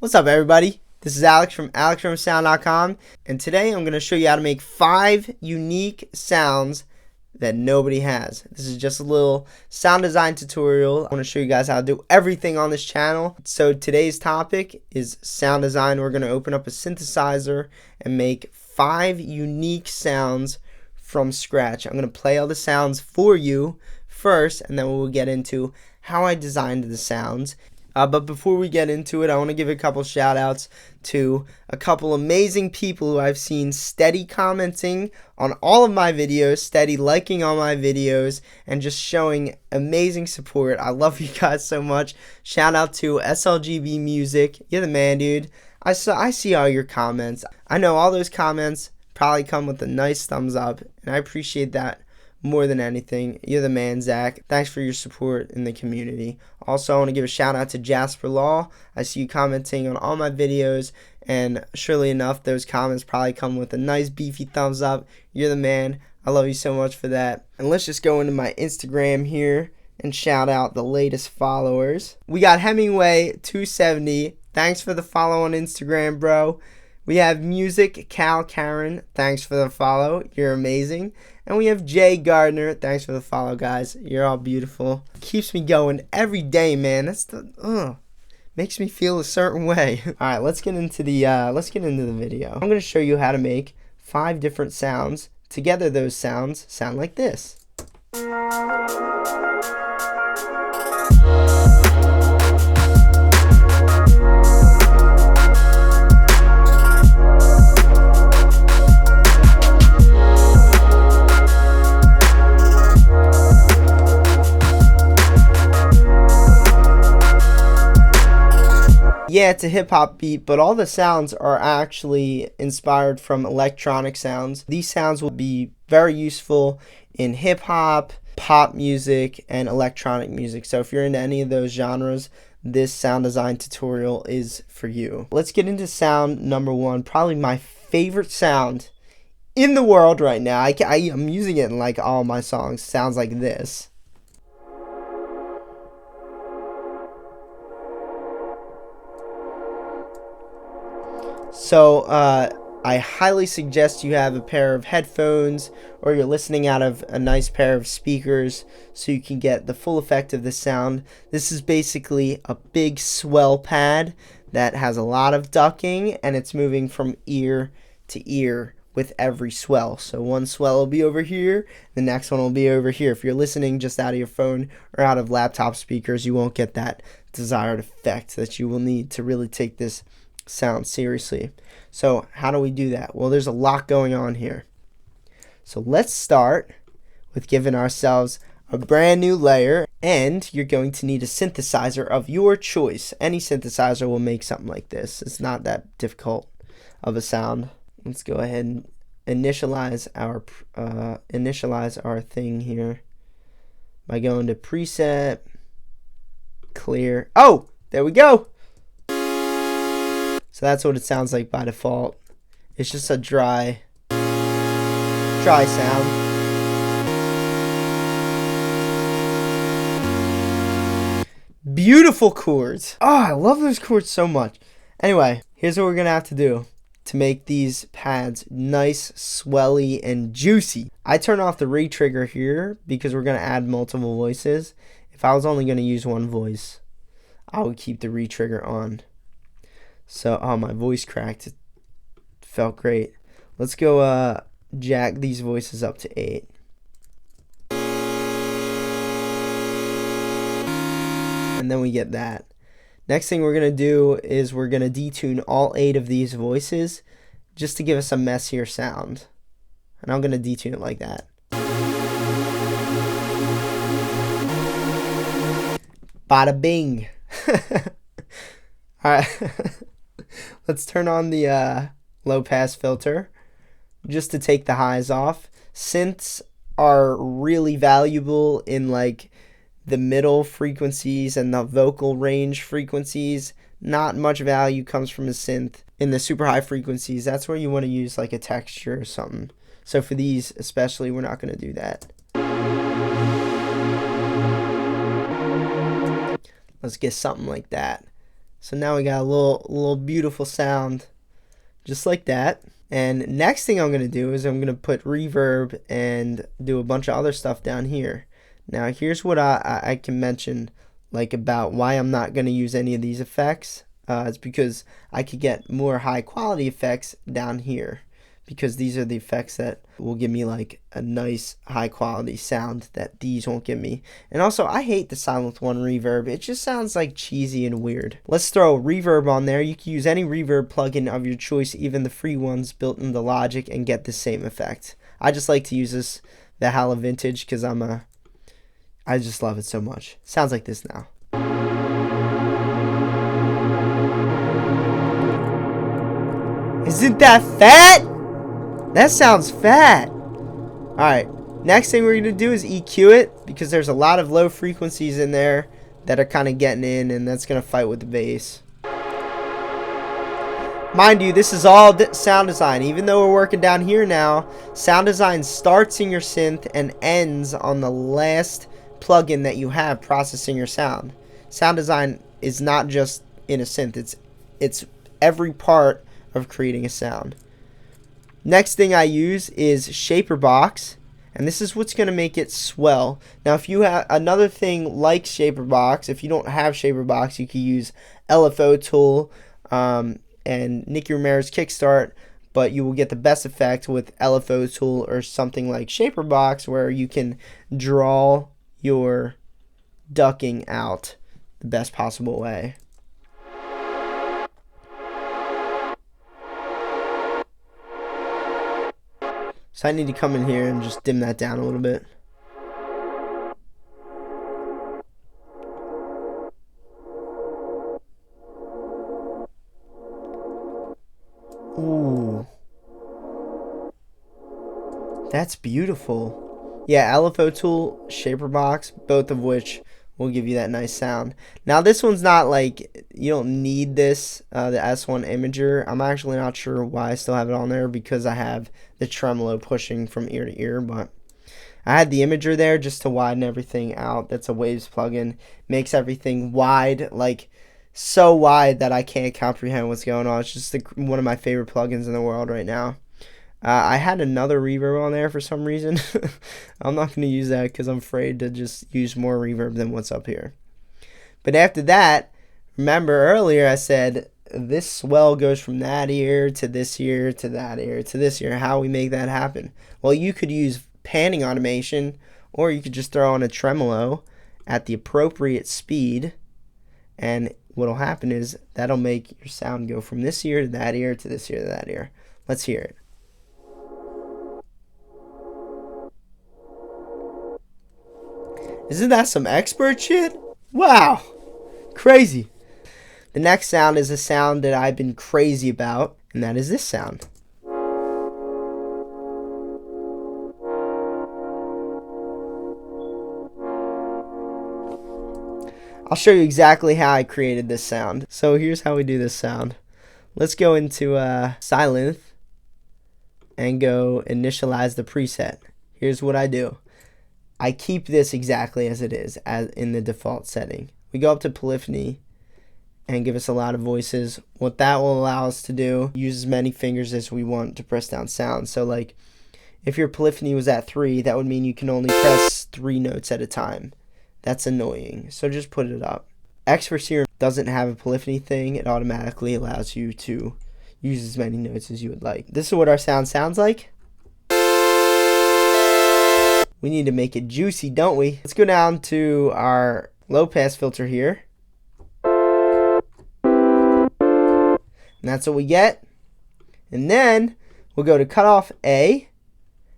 What's up, everybody? This is Alex from ElektronSound.com, and today I'm going to show you how to make 5 unique sounds that nobody has. This is just a little sound design tutorial. I want to show you guys how to do everything on this channel. So today's topic is sound design. We're going to open up a synthesizer and make 5 unique sounds from scratch. I'm going to play all the sounds for you first, and then we'll get into how I designed the sounds. But before we get into it, I want to give a couple shout outs to a couple amazing people who I've seen steady commenting on all of my videos, steady liking all my videos, and just showing amazing support. I love you guys so much. Shout out to SLGB Music. You're the man, dude. I see all your comments. I know all those comments probably come with a nice thumbs up, and I appreciate that more than anything. You're the man, Zach. Thanks for your support in the community. Also, I want to give a shout out to Jasper Law. I see you commenting on all my videos, and surely enough, those comments probably come with a nice beefy thumbs up. You're the man. I love you so much for that. And let's just go into my Instagram here and shout out the latest followers. We got Hemingway270. Thanks for the follow on Instagram, bro. We have Music Cal Karen. Thanks for the follow. You're amazing. And we have Jay Gardner. Thanks for the follow, guys. You're all beautiful. Keeps me going every day, man. That's the makes me feel a certain way. All right, let's get into the video. I'm going to show you how to make 5 different sounds. Together, those sounds sound like this. Yeah, it's a hip-hop beat, but all the sounds are actually inspired from electronic sounds. These sounds will be very useful in hip-hop, pop music, and electronic music. So if you're into any of those genres, this sound design tutorial is for you. Let's get into sound number 1, probably my favorite sound in the world right now. I'm using it in like all my songs. Sounds like this. So I highly suggest you have a pair of headphones, or you're listening out of a nice pair of speakers so you can get the full effect of the sound. This is basically a big swell pad that has a lot of ducking, and it's moving from ear to ear with every swell. So one swell will be over here, the next one will be over here. If you're listening just out of your phone or out of laptop speakers, you won't get that desired effect that you will need to really take this sound seriously. So how do we do that? Well, there's a lot going on here. So let's start with giving ourselves a brand new layer, and you're going to need a synthesizer of your choice. Any synthesizer will make something like this. It's not that difficult of a sound. Let's go ahead and initialize our thing here by going to preset, clear. Oh, there we go. So that's what it sounds like by default. It's just a dry sound. Beautiful chords. Oh, I love those chords so much. Anyway, here's what we're going to have to do to make these pads nice, swelly, and juicy. I turn off the re-trigger here because we're going to add multiple voices. If I was only going to use one voice, I would keep the re-trigger on. So, oh, my voice cracked. It felt great. Let's go jack these voices up to 8. And then we get that. Next thing we're going to do is we're going to detune all 8 of these voices just to give us a messier sound. And I'm going to detune it like that. Bada bing. Alright. Let's turn on the low pass filter just to take the highs off. Synths are really valuable in like the middle frequencies and the vocal range frequencies. Not much value comes from a synth in the super high frequencies. That's where you want to use like a texture or something. So for these especially, we're not going to do that. Let's get something like that. So now we got a little beautiful sound just like that. And next thing I'm going to do is I'm going to put reverb and do a bunch of other stuff down here. Now here's what I can mention like about why I'm not going to use any of these effects. It's because I could get more high quality effects down here, because these are the effects that will give me like a nice high quality sound that these won't give me. And also, I hate the Sylenth one reverb. It just sounds like cheesy and weird. Let's throw a reverb on there. You can use any reverb plugin of your choice, even the free ones built into Logic, and get the same effect. I just like to use this Valhalla Vintage because I just love it so much. Sounds like this now. Isn't that fat? That sounds fat. Alright, next thing we're going to do is EQ it, because there's a lot of low frequencies in there that are kind of getting in, and that's going to fight with the bass. Mind you, this is all sound design. Even though we're working down here now, sound design starts in your synth and ends on the last plugin that you have processing your sound. Sound design is not just in a synth, it's every part of creating a sound. Next thing I use is Shaperbox, and this is what's going to make it swell. Now if you have another thing like Shaperbox, if you don't have Shaperbox, you can use LFO Tool and Nicky Romero's Kickstart, but you will get the best effect with LFO Tool or something like Shaperbox, where you can draw your ducking out the best possible way. So I need to come in here and just dim that down a little bit. Ooh. That's beautiful. Yeah, LFO Tool, Shaperbox, both of which will give you that nice sound. Now this one's not like, you don't need this, the S1 Imager. I'm actually not sure why I still have it on there, because I have the tremolo pushing from ear to ear, but I had the Imager there just to widen everything out. That's a Waves plugin. Makes everything wide, like so wide that I can't comprehend what's going on. It's just one of my favorite plugins in the world right now. I had another reverb on there for some reason. I'm not going to use that because I'm afraid to just use more reverb than what's up here. But after that, remember earlier I said this swell goes from that ear to this ear to that ear to this ear. How we make that happen? Well, you could use panning automation, or you could just throw on a tremolo at the appropriate speed, and what'll happen is that'll make your sound go from this ear to that ear to this ear to that ear. Let's hear it. Isn't that some expert shit? Wow. Crazy. The next sound is a sound that I've been crazy about, and that is this sound. I'll show you exactly how I created this sound. So here's how we do this sound. Let's go into Sylenth and go initialize the preset. Here's what I do. I keep this exactly as it is, as in the default setting. We go up to polyphony and give us a lot of voices. What that will allow us to do, use as many fingers as we want to press down sound. So like, if your polyphony was at 3, that would mean you can only press 3 notes at a time. That's annoying, so just put it up. XFER Serum doesn't have a polyphony thing. It automatically allows you to use as many notes as you would like. This is what our sound sounds like. We need to make it juicy, don't we? Let's go down to our low pass filter here. And that's what we get. And then we'll go to cutoff A.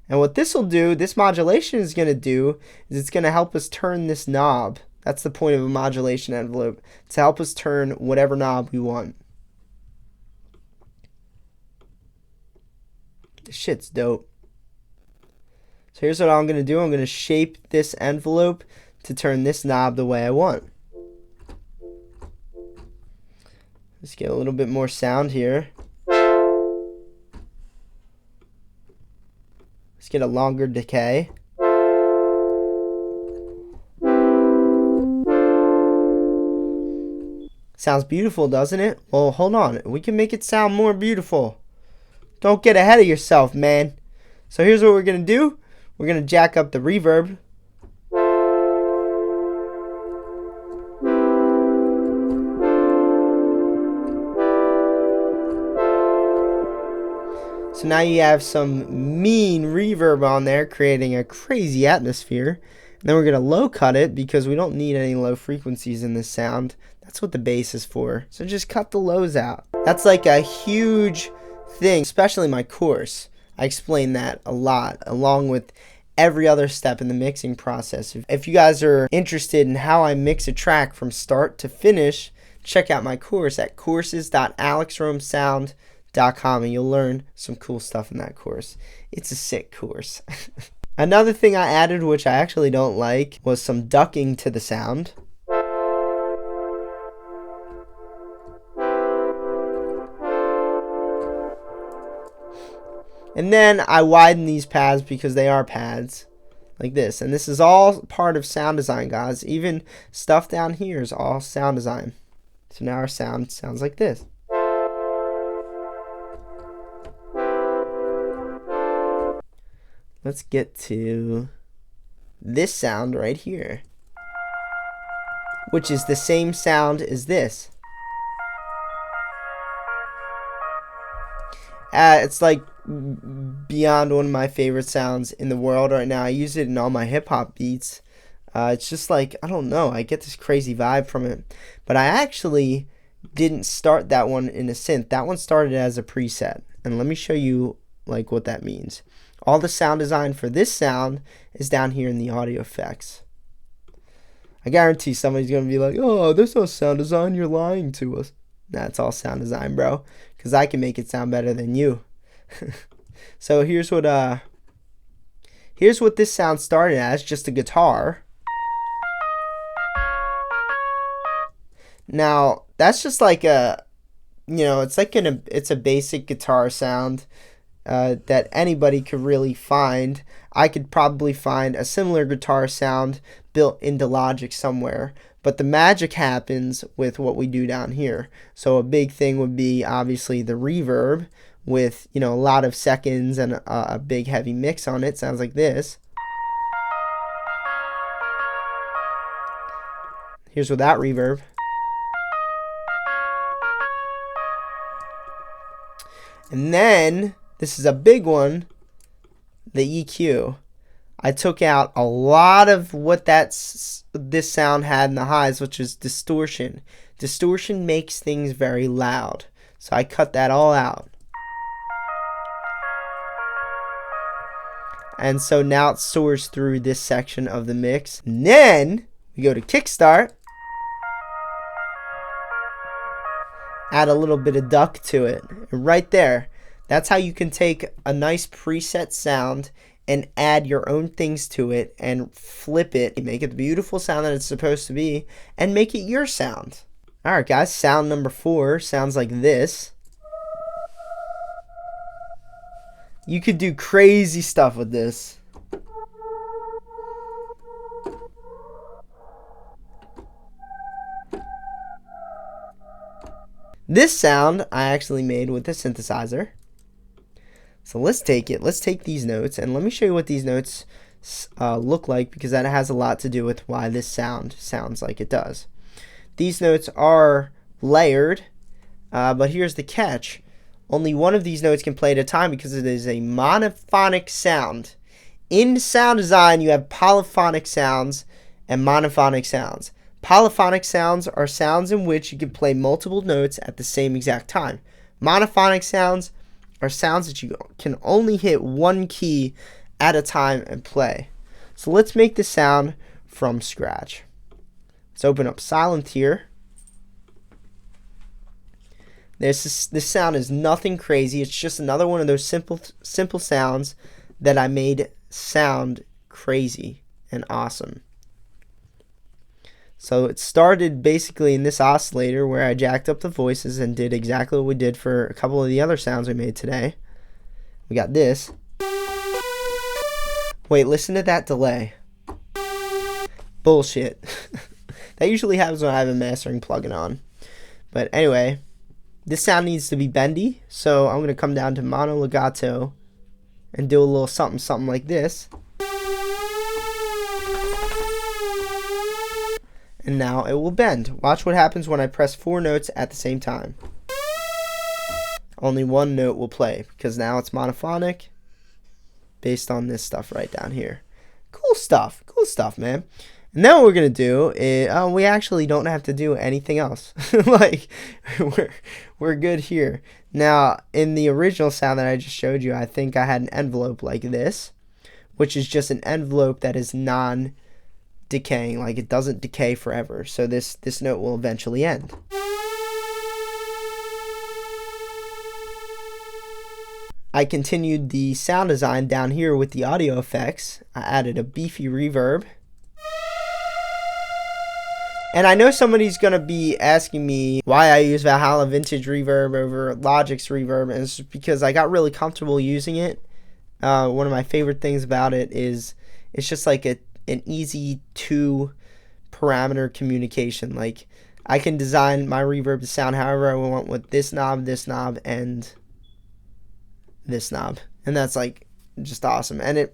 And what this will do, this modulation is going to do, is it's going to help us turn this knob. That's the point of a modulation envelope, to help us turn whatever knob we want. This shit's dope. So here's what I'm going to do. I'm going to shape this envelope to turn this knob the way I want. Let's get a little bit more sound here. Let's get a longer decay. Sounds beautiful, doesn't it? Well, hold on. We can make it sound more beautiful. Don't get ahead of yourself, man. So here's what we're going to do. We're going to jack up the reverb. So now you have some mean reverb on there, creating a crazy atmosphere. And then we're going to low cut it because we don't need any low frequencies in this sound. That's what the bass is for. So just cut the lows out. That's like a huge thing, especially my course. I explain that a lot, along with every other step in the mixing process. If you guys are interested in how I mix a track from start to finish, check out my course at courses.alexromesound.com and you'll learn some cool stuff in that course. It's a sick course. Another thing I added, which I actually don't like, was some ducking to the sound. And then I widen these pads because they are pads like this. And this is all part of sound design, guys. Even stuff down here is all sound design. So now our sound sounds like this. Let's get to this sound right here, which is the same sound as this. It's like beyond one of my favorite sounds in the world right now. I use it in all my hip hop beats. It's just like, I don't know, I get this crazy vibe from it. But I actually didn't start that one in a synth. That one started as a preset. And let me show you like what that means. All the sound design for this sound is down here in the audio effects. I guarantee somebody's going to be like, oh, there's no sound design, you're lying to us. Nah, it's all sound design, bro, because I can make it sound better than you. So here's what this sound started as, just a guitar. Now, that's just like a, it's like it's a basic guitar sound that anybody could really find. I could probably find a similar guitar sound built into Logic somewhere, but the magic happens with what we do down here. So a big thing would be obviously the reverb with a lot of seconds and a big heavy mix on it. Sounds like this. Here's without reverb. And then this is a big one, the EQ. I took out a lot of what this sound had in the highs, which is distortion. Distortion makes things very loud, so I cut that all out. And so now it soars through this section of the mix. And then we go to kickstart. Add a little bit of duck to it. And right there, that's how you can take a nice preset sound and add your own things to it and flip it, make it the beautiful sound that it's supposed to be, and make it your sound. Alright guys, sound number 4 sounds like this. You could do crazy stuff with this. This sound I actually made with a synthesizer. So let's take these notes, and let me show you what these notes look like, because that has a lot to do with why this sound sounds like it does. These notes are layered, but here's the catch. Only one of these notes can play at a time because it is a monophonic sound. In sound design, you have polyphonic sounds and monophonic sounds. Polyphonic sounds are sounds in which you can play multiple notes at the same exact time. Monophonic sounds are sounds that you can only hit one key at a time and play. So let's make the sound from scratch. Let's open up Sylenth here. This sound is nothing crazy. It's just another one of those simple sounds that I made sound crazy and awesome. So it started basically in this oscillator where I jacked up the voices and did exactly what we did for a couple of the other sounds we made today. We got this. Wait, listen to that delay. Bullshit. That usually happens when I have a mastering plugin on. But anyway, this sound needs to be bendy, so I'm going to come down to mono legato and do a little something like this. And now it will bend. Watch what happens when I press 4 notes at the same time. Only one note will play because now it's monophonic based on this stuff right down here. Cool stuff, man. And then what we're gonna do is we actually don't have to do anything else. Like we're good here. Now in the original sound that I just showed you, I think I had an envelope like this, which is just an envelope that is non-decaying, like it doesn't decay forever. So this note will eventually end. I continued the sound design down here with the audio effects. I added a beefy reverb. And I know somebody's going to be asking me why I use Valhalla Vintage Reverb over Logic's Reverb, and it's because I got really comfortable using it. One of my favorite things about it is it's just like an easy 2-parameter communication. Like I can design my reverb to sound however I want with this knob, and this knob, and that's like just awesome. And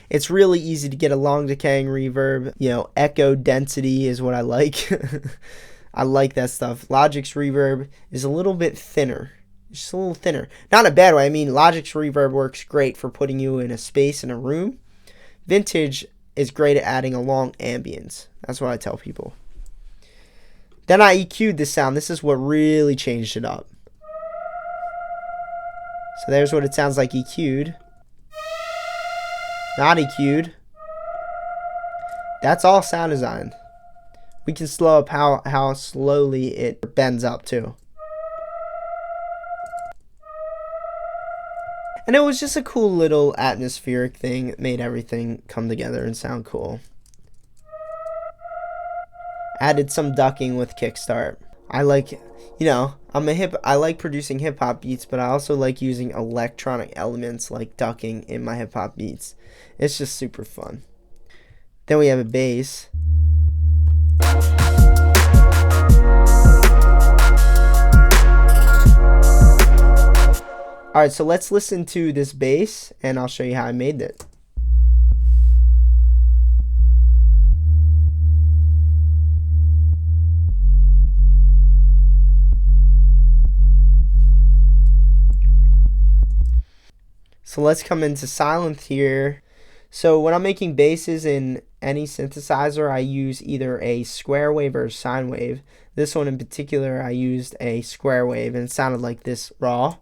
it's really easy to get a long decaying reverb. You know, echo density is what I like. I like that stuff. Logic's reverb is a little bit thinner, just a little thinner, not in a bad way. I mean, Logic's reverb works great for putting you in a space in a room. Vintage is great at adding a long ambience. That's what I tell people. Then I EQ'd this sound. This is what really changed it up. So there's what it sounds like EQ'd. Not EQ'd. That's all sound design. We can slow up how slowly it bends up too. And it was just a cool little atmospheric thing. It made everything come together and sound cool. Added some ducking with kickstart. I like, you know, I like producing hip hop beats, but I also like using electronic elements like ducking in my hip hop beats. It's just super fun. Then we have a bass. Alright, so let's listen to this bass and I'll show you how I made it. So let's come into Sylenth here. So when I'm making basses in any synthesizer, I use either a square wave or a sine wave. This one in particular, I used a square wave and it sounded like this raw.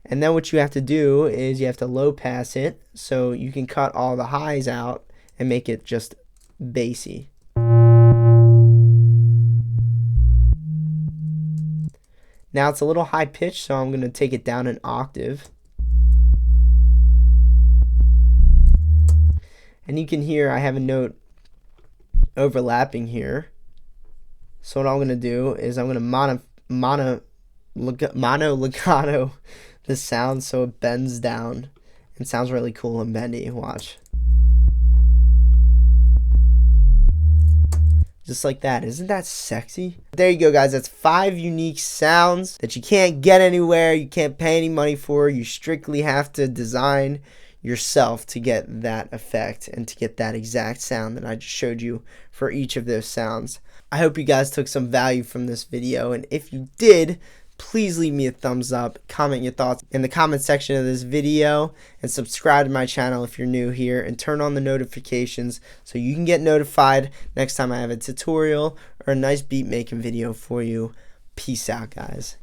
And then what you have to do is you have to low pass it so you can cut all the highs out and make it just bassy. Now it's a little high pitched, so I'm going to take it down an octave. And you can hear I have a note overlapping here. So what I'm going to do is I'm going to mono legato the sound so it bends down and sounds really cool and bendy. Watch. Just like that. Isn't that sexy? There you go, guys. That's 5 unique sounds that you can't get anywhere. You can't pay any money for. You strictly have to design yourself to get that effect and to get that exact sound that I just showed you for each of those sounds. I hope you guys took some value from this video, and if you did, please leave me a thumbs up, comment your thoughts in the comment section of this video, and subscribe to my channel if you're new here, and turn on the notifications so you can get notified next time I have a tutorial or a nice beat making video for you. Peace out, guys.